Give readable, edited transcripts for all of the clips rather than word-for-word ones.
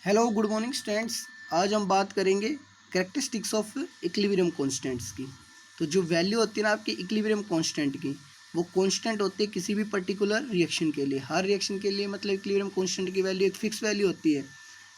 Hello good morning students. आज हम बात करेंगे कैरेक्टरिस्टिक्स ऑफ इक्विलिब्रियम कांस्टेंट्स की। तो जो वैल्यू होती है ना आपकी इक्विलिब्रियम कांस्टेंट की, वो कांस्टेंट होती है किसी भी पर्टिकुलर रिएक्शन के लिए। हर रिएक्शन के लिए मतलब इक्विलिब्रियम कांस्टेंट की वैल्यू एक फिक्स वैल्यू होती है।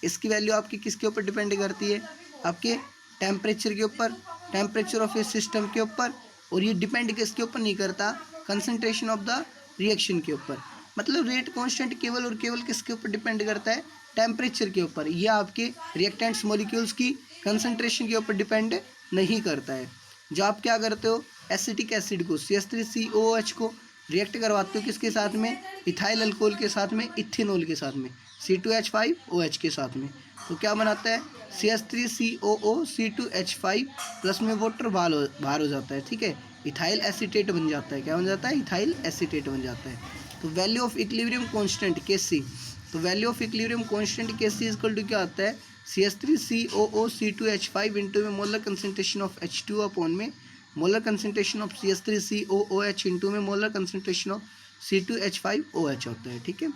इसकी वैल्यू आपकी किसके ऊपर डिपेंड करती है? आपके टेम्परेचर के ऊपर, टेम्परेचर ऑफ ए सिस्टम के ऊपर। और ये डिपेंड किसके ऊपर नहीं करता? कंसंट्रेशन ऑफ द रिएक्शन के ऊपर। मतलब रेट कांस्टेंट केवल और केवल किसके ऊपर डिपेंड करता है? टेम्परेचर के ऊपर। यह आपके रिएक्टेंट्स मॉलिक्यूल्स की कंसंट्रेशन के ऊपर डिपेंड नहीं करता है। जो आप क्या करते हो, एसिटिक एसिड को CH3COOH को रिएक्ट करवाते हो किसके साथ में? इथाइल अल्कोहल के साथ में, इथेनॉल के साथ में, C2H5OH के साथ में। तो क्या बनाता है? CH3COO C2H5 प्लस में वाटर बाहर हो जाता है। ठीक है, इथाइल एसीटेट बन जाता है। क्या बन जाता है? इथाइल एसीटेट बन जाता है। तो value of equilibrium constant Kc, तो value of equilibrium constant Kc equal to क्या आता है? CH3COO C2H5 इंटू में molar concentration of H2 upon में molar concentration of CH3COOH into में मोलर कंसंट्रेशन ऑफ C2H5OH होता है। ठीक है,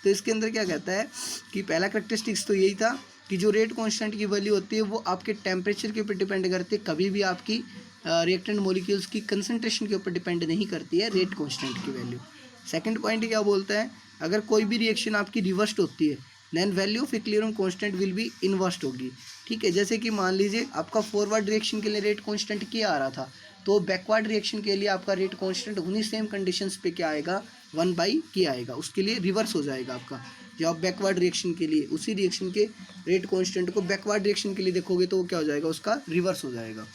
तो इसके अंदर क्या कहता है कि पहला कैरेक्टरिस्टिक्स तो यही था कि जो रेट कांस्टेंट की वैल्यू होती है वो आपके टेम्परेचर के ऊपर डिपेंड करती है, कभी भी आपकी रिएक्टेंट मॉलिक्यूल्स की कंसंट्रेशन के ऊपर डिपेंड नहीं करती है रेट कांस्टेंट की वैल्यू। सेकंड पॉइंट क्या बोलता है? अगर कोई भी रिएक्शन आपकी रिवर्स्ड होती है then value of equilibrium constant will be inversed होगी। ठीक है, जैसे कि मान लीजिए आपका फॉरवर्ड रिएक्शन के लिए रेट कांस्टेंट क्या आ रहा था, तो बैकवर्ड रिएक्शन के लिए आपका रेट कांस्टेंट उन्हीं सेम कंडीशंस पे क्या आएगा? 1/k आएगा। उसके लिए रिवर्स हो जाएगा आपका। जो आप बैकवर्ड रिएक्शन के लिए उसी रिएक्शन के रेट कांस्टेंट को बैकवर्ड रिएक्शन के लिए देखोगे तो वो क्या हो जाएगा? उसका रिवर्स हो जाएगा।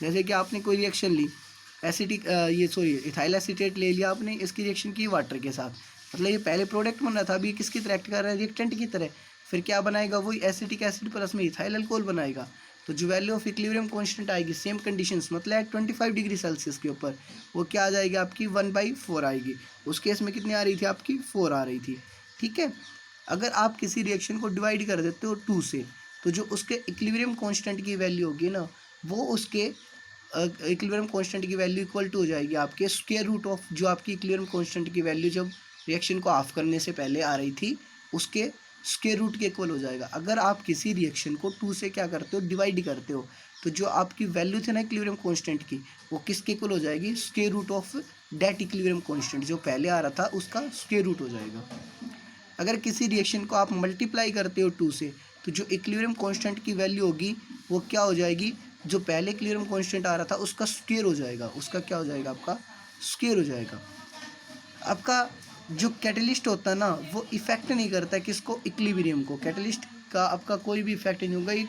जैसे कि आपने कोई रिएक्शन ली, एसिटिक इथाइल एसीटेट ले लिया आपने, इसकी रिएक्शन की वाटर के साथ, मतलब ये पहले प्रोडक्ट बन रहा था, अभी किसकी तरह एक्ट कर रहा है? रिएक्टेंट की तरह। फिर क्या बनाएगा? वही एसिटिक एसिड प्लस में इथाइल अल्कोहल बनाएगा। तो जो वैल्यू ऑफ इक्विलिब्रियम कांस्टेंट आएगी सेम कंडीशंस मतलब 25 डिग्री सेल्सियस के ऊपर, वो क्या आ जाएगी? आपकी 1/4 आएगी। उस केस में कितनी आ रही थी? आपकी 4 आ रही थी। ठीक है, अगर आप किसी रिएक्शन को डिवाइड कर देते हो 2 से, तो जो उसके इक्विलिब्रियम कांस्टेंट की वैल्यू होगी ना, वो उसके इक्विलिब्रियम कांस्टेंट की वैल्यू इक्वल टू हो जाएगी आपके स्क्वायर रूट ऑफ जो आपकी इक्विलिब्रियम कांस्टेंट की वैल्यू जब रिएक्शन को ऑफ करने से पहले आ रही थी उसके स्क्वायर रूट के इक्वल हो जाएगा। अगर आप किसी रिएक्शन को 2 से क्या करते हो? डिवाइड करते हो, तो जो आपकी वैल्यू थी ना इक्विलिब्रियम कांस्टेंट की, वो किसके इक्वल हो जाएगी? Square root of that equilibrium constant जो पहले आ रहा था उसका स्क्वायर रूट हो जाएगा। अगर किसी रिएक्शन को आप मल्टीप्लाई करते हो 2 से, तो जो इक्विलिब्रियम कांस्टेंट की वैल्यू होगी वो क्या हो जाएगी? जो पहले इक्विलिब्रियम कांस्टेंट आ रहा था उसका स्क्वायर हो जाएगा। उसका क्या हो जाएगा? आपका स्क्वायर हो जाएगा। आपका जो कैटलिस्ट होता है ना, वो इफेक्ट नहीं करता है किसको? इक्विलिब्रियम को। कैटलिस्ट का आपका कोई भी इफेक्ट नहीं होगा। ये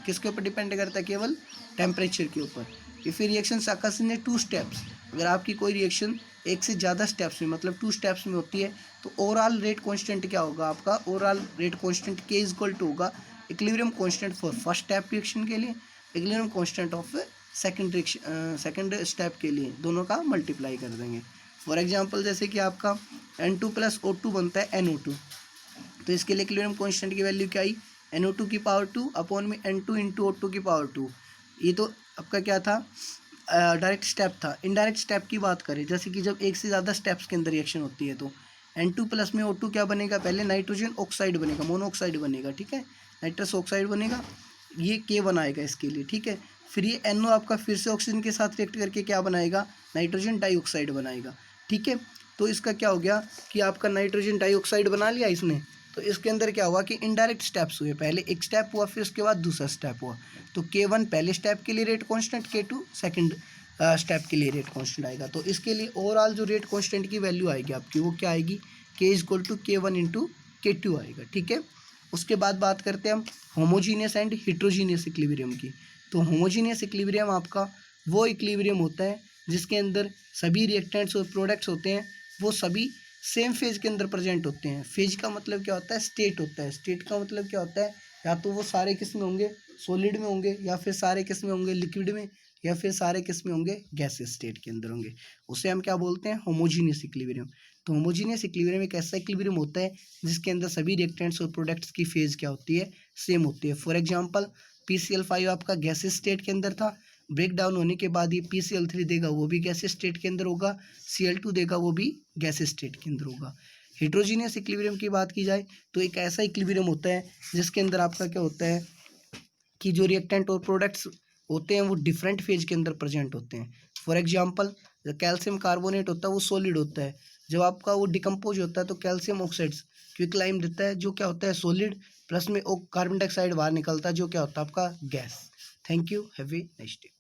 किसके ऊपर डिपेंड करता है? केवल टेम्परेचर के ऊपर। If reaction occurs in 2 steps, अगर आपकी कोई रिएक्शन एक से ज़्यादा स्टेप्स में मतलब 2 स्टेप्स में होती है, तो ओवरऑल रेट कांस्टेंट क्या होगा? आपका overall rate constant K is equal to होगा equilibrium constant for first step reaction के लिए, equilibrium constant of second step के लिए, दोनों का मल्टीप्लाई कर देंगे। फॉर एग्जांपल जैसे कि आपका N2 प्लस O2 बनता है NO2, तो इसके लिए इक्विलिब्रियम कांस्टेंट की वैल्यू क्या आई? NO2 की पावर 2 अपॉन में N2 इंटू O2 की पावर 2। ये तो आपका क्या था? डायरेक्ट स्टेप था। इनडायरेक्ट स्टेप की बात करें, जैसे कि जब एक से ज़्यादा स्टेप्स के अंदर रिएक्शन होती है, तो N2 प्लस में O2 क्या बनेगा? पहले नाइट्रोजन ऑक्साइड बनेगा, मोनोऑक्साइड बनेगा। ठीक है, नाइट्रस ऑक्साइड बनेगा, ये K1 आएगा इसके लिए। ठीक है, फिर ये NO आपका फिर से ऑक्सीजन के साथ रिएक्ट करके क्या बनाएगा? नाइट्रोजन डाइऑक्साइड बनाएगा। ठीक है, तो इसका क्या हो गया कि आपका नाइट्रोजन डाइऑक्साइड बना लिया इसने। तो इसके अंदर क्या हुआ कि इनडायरेक्ट स्टेप्स हुए, पहले एक स्टेप हुआ फिर उसके बाद दूसरा स्टेप हुआ। तो K1 पहले स्टेप के लिए rate constant, K2 second step के लिए रेट कांस्टेंट आएगा। तो इसके लिए ओवरऑल जो रेट कांस्टेंट की वैल्यू आएगी आपकी वो क्या आएगी? K is equal to K1 into K2 आएगा। ठीक है, उसके बाद बात करते हैं हम होमोजीनियस एंड हिट्रोजीनियस इक्विलिब्रियम की। तो होमोजीनियस इक्विलिब्रियम आपका वो इक्विलिब्रियम होता है जिसके अंदर सभी रिएक्टेंट्स और प्रोडक्ट्स होते हैं वो सभी सेम फेज के अंदर प्रेजेंट होते हैं। फेज का मतलब क्या होता है? स्टेट होता है। स्टेट का मतलब क्या होता है? या तो वो सारे किस में होंगे? सॉलिड में होंगे, या फिर सारे किस में होंगे? लिक्विड में, या फिर सारे किस में होंगे? गैसियस स्टेट के अंदर होंगे। उसे हम क्या बोलते हैं? Homogeneous equilibrium. तो होमोजीनियस इक्विलिब्रियम एक ऐसा इक्विलिब्रियम होता है जिसके अंदर सभी रिएक्टेंट्स और प्रोडक्ट्स की फेज क्या होती है? सेम होती है। फॉर एग्जाम्पल PCl5 आपका गैसियस स्टेट के अंदर था, ब्रेक डाउन होने के बाद ये PCl3 देगा, वो भी गैसियस स्टेट के अंदर होगा, Cl2 देगा, वो भी गैसियस स्टेट के अंदर होगा। हेट्रोजीनियस इक्विलिब्रियम की बात की जाए तो एक ऐसा इक्विलिब्रियम होता है जिसके अंदर आपका क्या होता है कि जो रिएक्टेंट और प्रोडक्ट्स होते हैं वो डिफरेंट फेज के अंदर प्रेजेंट होते हैं। फॉर एग्जांपल जो कैल्शियम कार्बोनेट होता है वो सॉलिड होता है, जब आपका वो डिकम्पोज होता है तो कैल्शियम ऑक्साइड्स क्विकलाइम देता है जो क्या होता है सॉलिड, प्लस में कार्बन डाइऑक्साइड बाहर निकलता है जो क्या होता है आपका gas. Thank you, have a nice day.